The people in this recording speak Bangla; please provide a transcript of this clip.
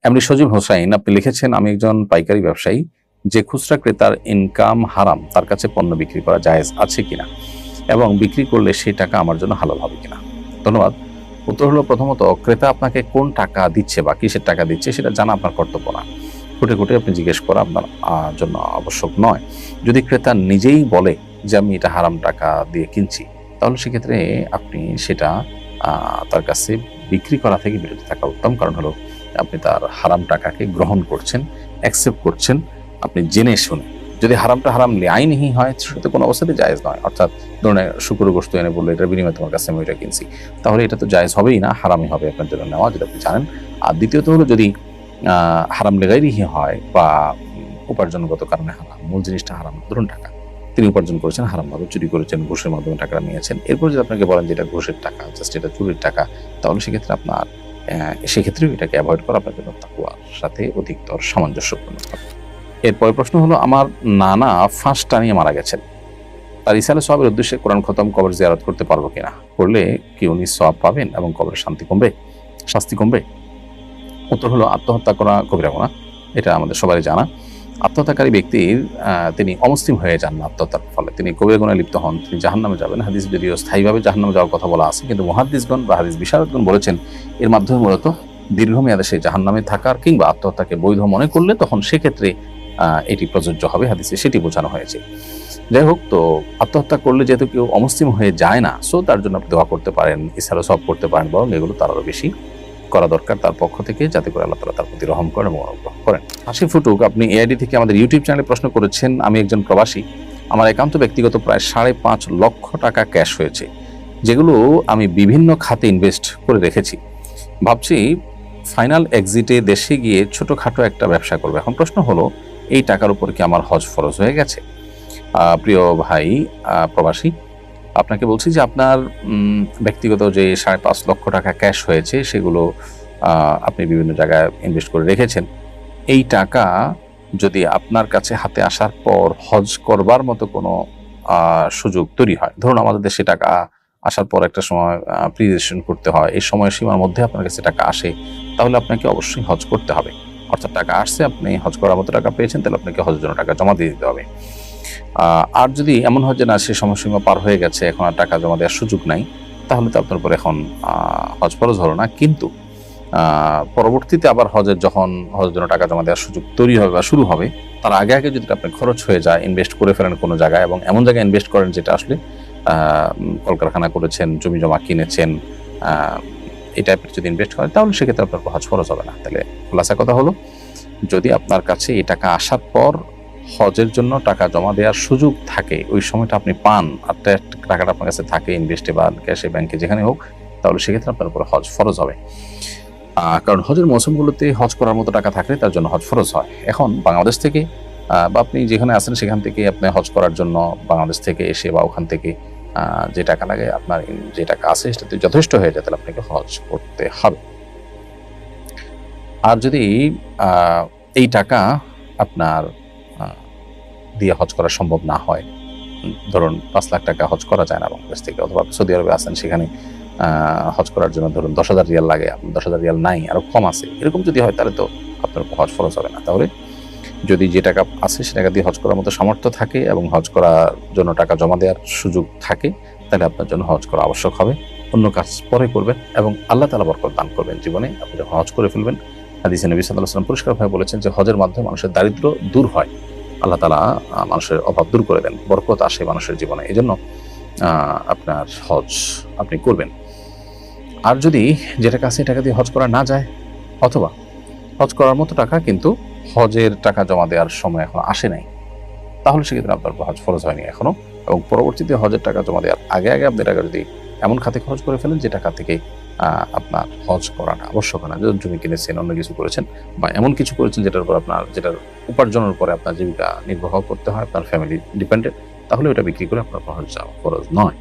এমনি সজীব হোসাইন আপনি লিখেছেন, আমি একজন পাইকারি ব্যবসায়ী, যে খুচরা ক্রেতার ইনকাম হারাম তার কাছে পণ্য বিক্রি করা জায়েজ আছে কিনা এবং বিক্রি করলে সেই টাকা আমার জন্য হালাল হবে কিনা? ধন্যবাদ। উত্তর হলো, প্রথমত ক্রেতা আপনাকে কোন টাকা দিচ্ছে বা কিসের টাকা দিচ্ছে সেটা জানা আপনার কর্তব্য না। খুঁটে খুঁটে আপনি জিজ্ঞেস করা আপনার জন্য আবশ্যক নয়। যদি ক্রেতা নিজেই বলে যে আমি এটা হারাম টাকা দিয়ে কিনছি, তাহলে সেক্ষেত্রে আপনি সেটা তার কাছে বিক্রি করা থেকে বিরত থাকা উত্তম। কারণ হলো আপনি তার হারাম টাকাকে গ্রহণ করছেন, অ্যাকসেপ্ট করছেন আপনি জেনে শুনে। যদি হারামটা হারাম আইনহি হয় সেটা কোনো অবস্থাতেই জায়েজ নয়। অর্থাৎ ধরুন শুকর গোশত এনে বললো এটার বিনিময়ে তোমার কাছে আমি ওইটা কিনছি, তাহলে এটা তো জায়েজ হবেই না, হারামই হবে আপনার জন্য নেওয়া, যেটা আপনি জানেন। আর দ্বিতীয়ত হলো, যদি হারাম লেগাইরিহি হয় বা উপার্জনগত কারণে হারাম, মূল জিনিসটা হারাম, ধরুন টাকা তিনি উপার্জন করেছেন হারামভাবে, চুরি করেছেন, ঘুষের মাধ্যমে টাকা নিয়েছেন, এরপর যদি আপনাকে বলেন যে এটা ঘুষের টাকা, জাস্ট এটা চুরির টাকা, তাহলে সেক্ষেত্রে আপনার সেক্ষেত্রেও এটাকে অ্যাভয়েড করা আপনার জন্য তাকওয়ার সাথে অধিকতর সামঞ্জস্যপূর্ণ হবে। এরপরে প্রশ্ন হলো, আমার নানা ফাঁস টানিয়ে মারা গেছেন, তার ইসালে সওয়াবের উদ্দেশ্যে কোরআন খতম, কবর জিয়ারত করতে পারবো কিনা? করলে কি উনি সওয়াব পাবেন এবং কবরের শাস্তি কমবে? উত্তর হলো, আত্মহত্যা করা কবিরা গুনাহ, এটা আমাদের সবারই জানা। আত্মহত্যাকারী ব্যক্তির তিনি অমুসলিম হয়ে যান না, আত্মহত্যার ফলে তিনি কবিরা গুনাহে লিপ্ত হন, তিনি জাহান্নামে যাবেন। হাদিস যদিও স্থায়ীভাবে জাহান্নামে যাওয়ার কথা বলা আছে, কিন্তু মুহাদ্দিসগণ বা হাদিস বিশারদগণ বলেছেন এর মাধ্যমে মূলত দীর্ঘমেয়াদে সেই জাহান্নামে থাকার কিংবা আত্মহত্যাকে বৈধ মনে করলে তখন সেক্ষেত্রে এটি প্রযোজ্য হবে, হাদিসে সেটি বোঝানো হয়েছে। যাই হোক, তো আত্মহত্যা করলে যেহেতু কেউ অমুসলিম হয়ে যায় না, সো তার জন্য আপনি দোয়া করতে পারেন, ইসহারে সওয়াব করতে পারেন, বরং এগুলো তার আরো বেশি করা দরকার তার পক্ষ থেকে, যাতে করে আল্লাহ তাআলা তার প্রতি রহম করেন এবং অনুগ্রহ করেন। হাসি ফুটুক আপনি এআইডি থেকে আমাদের ইউটিউব চ্যানেলে প্রশ্ন করেছেন, আমি একজন প্রবাসী, আমার একান্ত ব্যক্তিগত প্রায় 5.5 লক্ষ টাকা ক্যাশ হয়েছে, যেগুলো আমি বিভিন্ন খাতে ইনভেস্ট করে রেখেছি। ভাবছি ফাইনাল এক্সিটে দেশে গিয়ে ছোটখাটো একটা ব্যবসা করবো। এখন প্রশ্ন হলো, এই টাকার উপর কি আমার হজ ফরজ হয়ে গেছে? প্রিয় ভাই প্রবাসী, আপনাকে বলছি যে আপনার ব্যক্তিগত যে 5.5 লক্ষ টাকা ক্যাশ হয়েছে সেগুলো আপনি বিভিন্ন জায়গায় ইনভেস্ট করে রেখেছেন। এই টাকা যদি আপনার কাছে হাতে আসার পর হজ করবার মতো কোনো সুযোগ তৈরি হয়, ধরুন আমাদের দেশে টাকা আসার পর একটা সময় প্রি রেজিস্ট্রেশন করতে হয়, এই সময়সীমার মধ্যে আপনার কাছে টাকা আসে, তাহলে আপনাকে অবশ্যই হজ করতে হবে। অর্থাৎ টাকা আসছে, আপনি হজ করার মতো টাকা পেয়েছেন, তাহলে আপনাকে হজের জন্য টাকা জমা দিয়ে দিতে হবে। আর যদি এমন হয় যে না, সে সময়সীমা পার হয়ে গেছে, এখন আর টাকা জমা দেওয়ার সুযোগ নাই, তাহলে তো আপনার উপর এখন হজ ফরজ হলো না। কিন্তু পরবর্তীতে আবার হজের জন্য টাকা জমা দেওয়ার সুযোগ তৈরি হবে বা শুরু হবে, তার আগে আগে যদি আপনার খরচ হয়ে যায়, ইনভেস্ট করে ফেলেন কোনো জায়গায়, এবং এমন জায়গায় ইনভেস্ট করেন যেটা আসলে কলকারখানা করেছেন, জমি জমা কিনেছেন, এই টাইপের যদি ইনভেস্ট করেন, তাহলে সেক্ষেত্রে আপনার হজ ফরজ হবে না। তাহলে খোলাসা কথা হলো, যদি আপনার কাছে এই টাকা আসার পর হজের জন্য টাকা জমা দেওয়ার সুযোগ থাকে, ওই সময়টা আপনি পান, আর টাকাটা আপনার কাছে থাকে ইনভেস্টে বা ক্যাশে, ব্যাংকে, যেখানে হোক, তাহলে সেক্ষেত্রে আপনার উপর হজ ফরজ হবে। কারণ হজের মৌসুমগুলোতে হজ করার মতো টাকা থাকলে তার জন্য হজ ফরজ হয়। এখন বাংলাদেশ থেকে বা আপনি যেখানে আছেন সেখান থেকে আপনি হজ করার জন্য বাংলাদেশ থেকে এসে বা ওখান থেকে যে টাকা লাগে, আপনার যে টাকা আছে সেটাতে যথেষ্ট হয়ে যায়, তাহলে আপনাকে হজ করতে হবে। আর যদি এই টাকা আপনার দিয়ে হজ করা সম্ভব না হয়, ধরুন 5 লাখ টাকা হজ করা যায় না বাংলাদেশ থেকে, অথবা সৌদি আরবে আছেন, সেখানে হজ করার জন্য ধরুন 10,000 রিয়াল লাগে, 10,000 রিয়াল নাই, আরো কম আছে, এরকম যদি হয়, তাহলে তো আপনার হজ ফরজ হবে না। তাহলে যদি যে টাকা আছে সে টাকা দিয়ে হজ করার মতো সামর্থ্য থাকে এবং হজ করার জন্য টাকা জমা দেওয়ার সুযোগ থাকে, তাহলে আপনার জন্য হজ করা আবশ্যক হবে। অন্য কাজ পরে করবেন এবং আল্লাহ তাআলা বরকত দান করবেন জীবনে। আপনি যখন হজ করে ফেলবেন, হাদিসে নবী সাল্লাল্লাহু আলাইহি ওয়াসাল্লাম পরিষ্কারভাবে বলেছেন যে হজের মাধ্যমে মানুষের দারিদ্র্য দূর হয়, আল্লাহ তাআলা মানুষের অভাব দূর করে দেন, বরকত আসে মানুষের জীবনে। এই জন্য আপনার হজ আপনি করবেন। আর যদি যেটা কাছে টাকা দিয়ে হজ করা না যায়, অথবা হজ করার মতো টাকা কিন্তু হজের টাকা জমা দেওয়ার সময় এখন আসে নাই, তাহলে সেক্ষেত্রে আপনার হজ ফরজ হয়নি এখনো, এবং পরবর্তীতে হজের টাকা জমা দেওয়ার আগে আগে আপনি টাকা যদি এমন খাতে খরচ করে ফেলেন যে টাকা থেকে আপনার হজ করাটা আবশ্যক না, যেমন জমি কিনেছেন, অন্য কিছু করেছেন, বা এমন কিছু করেছেন যেটার উপর যেটার উপার্জনের উপরে আপনার জীবিকা নির্বাহ করতে হয়, আপনার ফ্যামিলি ডিপেন্ডেন্ট, তাহলে ওটা বিক্রি করে আপনার হজ যাওয়া ফরজ নয়।